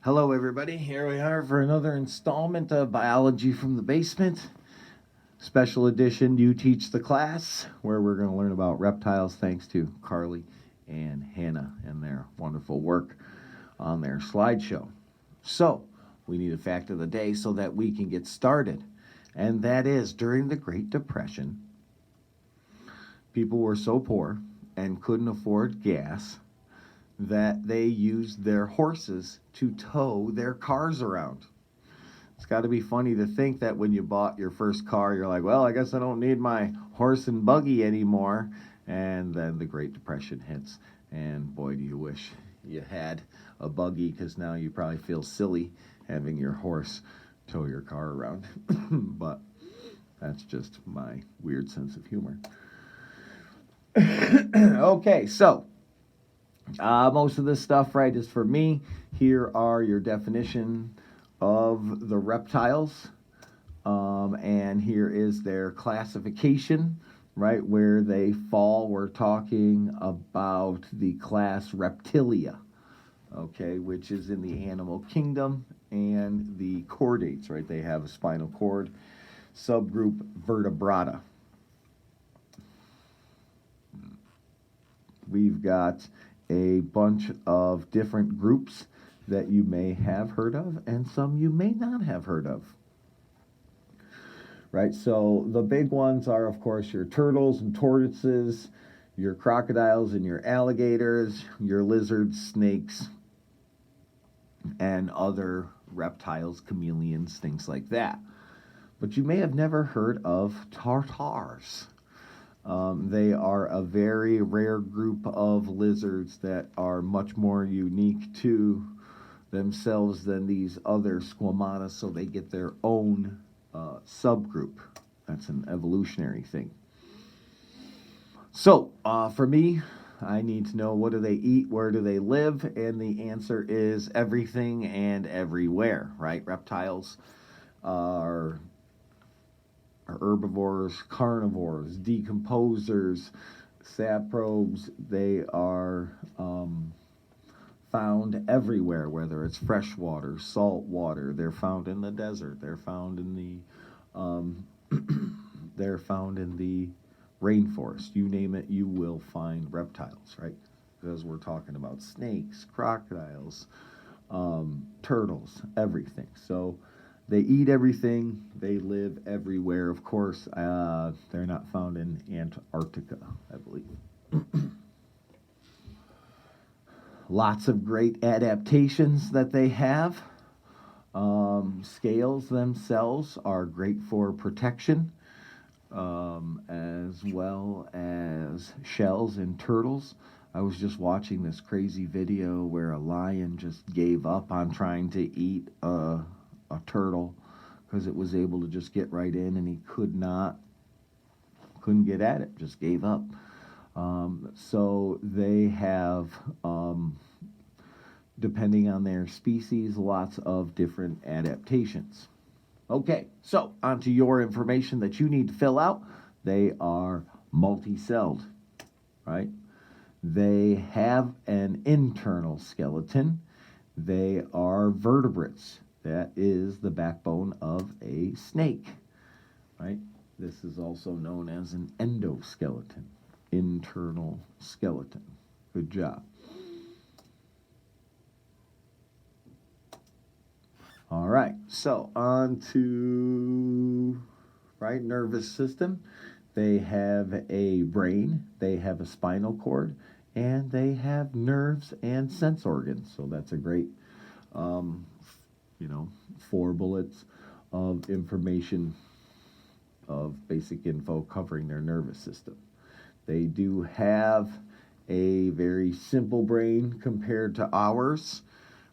Hello, everybody. Here we are for another installment of Biology from the Basement. Special edition, You Teach the Class, where we're going to learn about reptiles thanks to Carly and Hannah and their wonderful work on their slideshow. So, we need a fact of the day so that we can get started. And that is, during the Great Depression, people were so poor and couldn't afford gas that they used their horses to tow their cars around. It's got to be funny to think that when you bought your first car, you're like, well, I guess I don't need my horse and buggy anymore. And then the Great Depression hits, and boy, do you wish you had a buggy, because now you probably feel silly having your horse tow your car around. But that's just my weird sense of humor. Okay, so most of this stuff, right, is for me. Here are your definition of the reptiles, and here is their classification, right, where they fall. We're talking about the class Reptilia, okay, which is in the animal kingdom, and the chordates, right, they have a spinal cord. Subgroup Vertebrata. We've got a bunch of different groups that you may have heard of and some you may not have heard of. Right, so the big ones are, of course, your turtles and tortoises, your crocodiles and your alligators, your lizards, snakes, and other reptiles, chameleons, things like that. But you may have never heard of tartars. They are a very rare group of lizards that are much more unique to themselves than these other squamata, so they get their own subgroup. That's an evolutionary thing. So, for me, I need to know, what do they eat, where do they live, and the answer is everything and everywhere, right? Reptiles are herbivores, carnivores, decomposers, saprobes. They are found everywhere, whether it's freshwater, salt water. They're found in the desert. They're found in the rainforest. You name it, you will find reptiles, right? Because we're talking about snakes, crocodiles, turtles, everything. So they eat everything. They live everywhere. Of course, they're not found in Antarctica, I believe. Lots of great adaptations that they have. Scales themselves are great for protection, as well as shells and turtles. I was just watching this crazy video where a lion just gave up on trying to eat a turtle because it was able to just get right in, and he couldn't get at it, just gave up. So they have, depending on their species, lots of different adaptations. Okay, so onto your information that you need to fill out. They are multicelled, right? They have an internal skeleton. They are vertebrates. That is the backbone of a snake, right? This is also known as an endoskeleton, internal skeleton. Good job. All right, so on to, right, nervous system. They have a brain, they have a spinal cord, and they have nerves and sense organs. So that's a great 4 bullets of information, of basic info covering their nervous system. They do have a very simple brain compared to ours,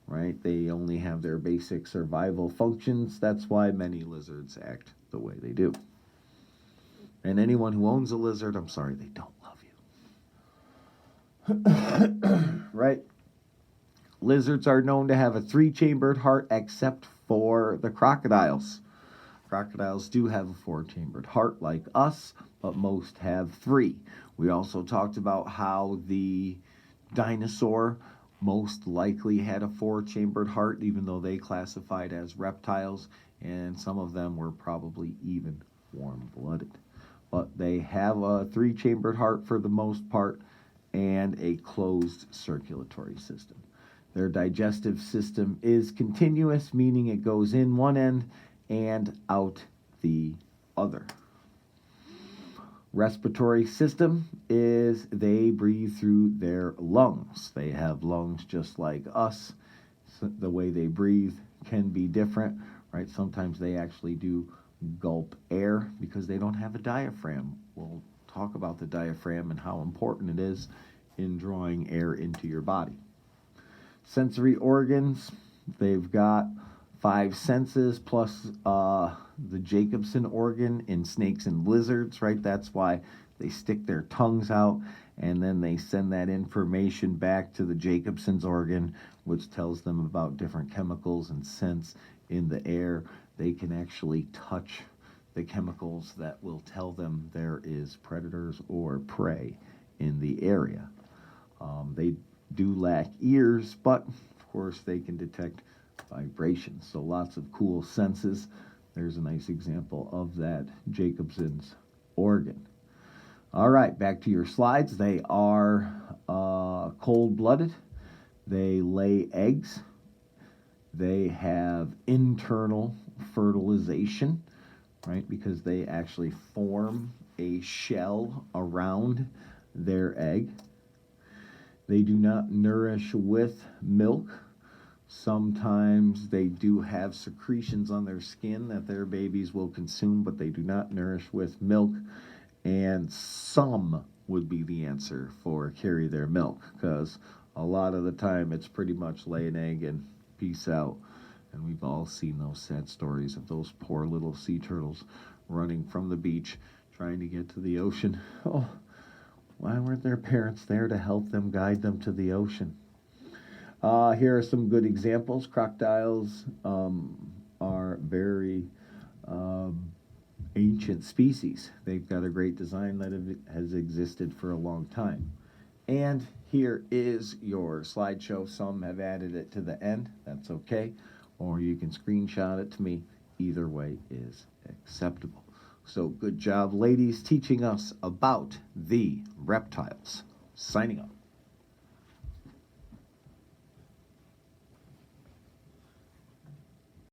right? They only have their basic survival functions. That's why many lizards act the way they do. And anyone who owns a lizard, I'm sorry, they don't love you. Right? Lizards are known to have a 3-chambered heart, except for the crocodiles. Crocodiles do have a 4-chambered heart like us, but most have 3. We also talked about how the dinosaur most likely had a 4-chambered heart, even though they classified as reptiles, and some of them were probably even warm-blooded. But they have a 3-chambered heart for the most part and a closed circulatory system. Their digestive system is continuous, meaning it goes in one end and out the other. Respiratory system is they breathe through their lungs. They have lungs just like us. So the way they breathe can be different, right? Sometimes they actually do gulp air because they don't have a diaphragm. We'll talk about the diaphragm and how important it is in drawing air into your body. Sensory organs, they've got 5 senses plus the Jacobson organ in snakes and lizards, right? That's why they stick their tongues out and then they send that information back to the Jacobson's organ, which tells them about different chemicals and scents in the air. They can actually touch the chemicals that will tell them there is predators or prey in the area. They do lack ears, but of course they can detect vibrations. So lots of cool senses. There's a nice example of that Jacobson's organ. All right, back to your slides. They are cold-blooded. They lay eggs. They have internal fertilization, right, because they actually form a shell around their egg. They do not nourish with milk. Sometimes they do have secretions on their skin that their babies will consume, but they do not nourish with milk. And some would be the answer for carry their milk, because a lot of the time it's pretty much lay an egg and peace out. And we've all seen those sad stories of those poor little sea turtles running from the beach trying to get to the ocean. Oh, why weren't their parents there to help them, guide them to the ocean? Here are some good examples. Crocodiles are very ancient species. They've got a great design that has existed for a long time. And here is your slideshow. Some have added it to the end. That's okay. Or you can screenshot it to me. Either way is acceptable. So good job, ladies, teaching us about the reptiles. Signing off.